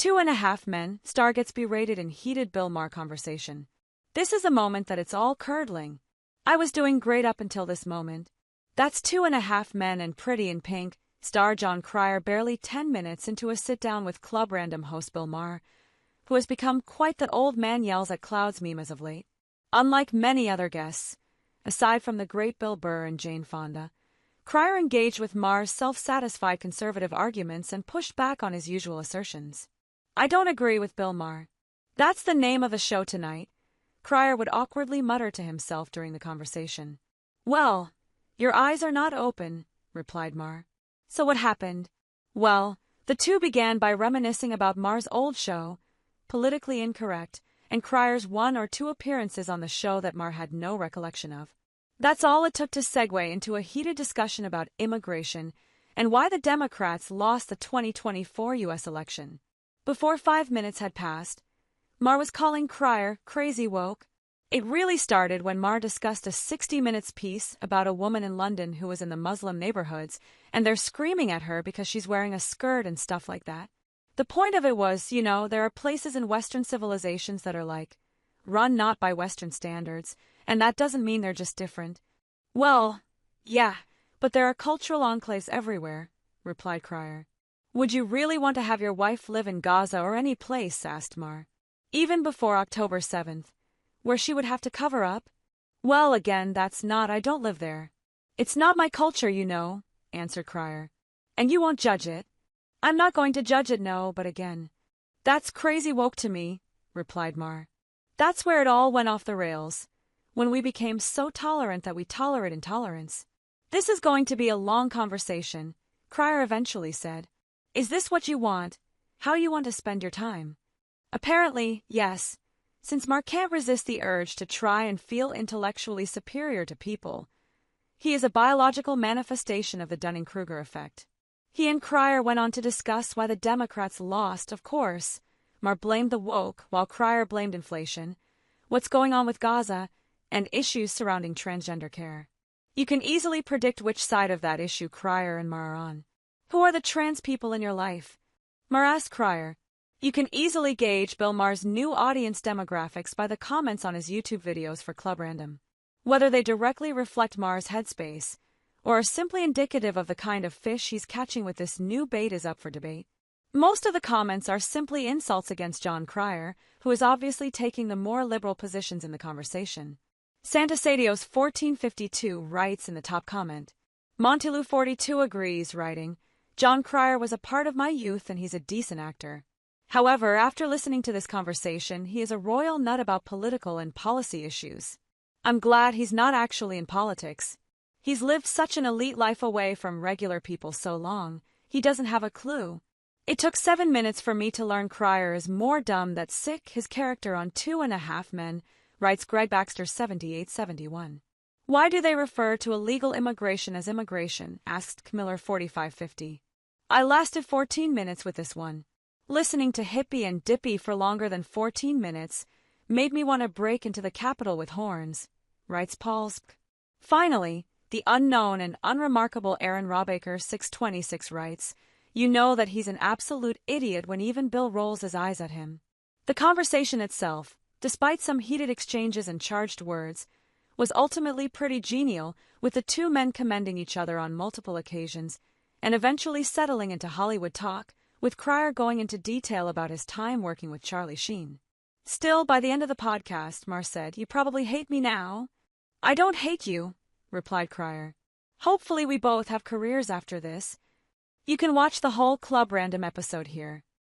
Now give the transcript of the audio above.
2.5 Men, star gets berated in heated Bill Maher conversation. This is a moment that it's all curdling. I was doing great up until this moment. That's 2.5 Men and Pretty in Pink, star Jon Cryer barely 10 minutes into a sit-down with Club Random host Bill Maher, who has become quite that old man yells at clouds meme as of late. Unlike many other guests, aside from the great Bill Burr and Jane Fonda, Cryer engaged with Maher's self-satisfied conservative arguments and pushed back on his usual assertions. I don't agree with Bill Maher. That's the name of the show tonight, Cryer would awkwardly mutter to himself during the conversation. Well, your eyes are not open, replied Maher. So what happened? Well, the two began by reminiscing about Maher's old show, Politically Incorrect, and Cryer's 1 or 2 appearances on the show that Maher had no recollection of. That's all it took to segue into a heated discussion about immigration and why the Democrats lost the 2024 U.S. election. Before 5 minutes had passed, Maher was calling Cryer crazy woke. It really started when Maher discussed a 60 Minutes piece about a woman in London who was in the Muslim neighborhoods, and they're screaming at her because she's wearing a skirt and stuff like that. The point of it was, there are places in Western civilizations that are like, run not by Western standards, and that doesn't mean they're just different. Well, yeah, but there are cultural enclaves everywhere, replied Cryer. Would you really want to have your wife live in Gaza or any place, asked Maher, even before October 7th, where she would have to cover up? Well, again, I don't live there. It's not my culture, answered Cryer. And you won't judge it. I'm not going to judge it, no, but again, that's crazy woke to me, replied Maher. That's where it all went off the rails, when we became so tolerant that we tolerate intolerance. This is going to be a long conversation, Cryer eventually said. Is this what you want? How you want to spend your time? Apparently, yes, since Maher can't resist the urge to try and feel intellectually superior to people. He is a biological manifestation of the Dunning-Kruger effect. He and Cryer went on to discuss why the Democrats lost, of course. Maher blamed the woke, while Cryer blamed inflation, what's going on with Gaza, and issues surrounding transgender care. You can easily predict which side of that issue Cryer and Maher are on. Who are the trans people in your life? Maher asked Cryer. You can easily gauge Bill Maher's new audience demographics by the comments on his YouTube videos for Club Random. Whether they directly reflect Maher's headspace, or are simply indicative of the kind of fish he's catching with this new bait is up for debate. Most of the comments are simply insults against Jon Cryer, who is obviously taking the more liberal positions in the conversation. Santasadios 1452 writes in the top comment. Montilou 42 agrees, writing, Jon Cryer was a part of my youth and he's a decent actor. However, after listening to this conversation, he is a royal nut about political and policy issues. I'm glad he's not actually in politics. He's lived such an elite life away from regular people so long, he doesn't have a clue. It took 7 minutes for me to learn Cryer is more dumb than sick his character on 2.5 Men, writes Greg Baxter 7871. Why do they refer to illegal immigration as immigration, asked Camiller 4550. I lasted 14 minutes with this one. Listening to Hippie and Dippy for longer than 14 minutes made me want to break into the Capitol with horns, writes Paulsk. Finally, the unknown and unremarkable Aaron Robaker 626 writes, you know that he's an absolute idiot when even Bill rolls his eyes at him. The conversation itself, despite some heated exchanges and charged words, was ultimately pretty genial, with the two men commending each other on multiple occasions, and eventually settling into Hollywood talk, with Cryer going into detail about his time working with Charlie Sheen. Still, by the end of the podcast, Maher said, you probably hate me now. I don't hate you, replied Cryer. Hopefully we both have careers after this. You can watch the whole Club Random episode here.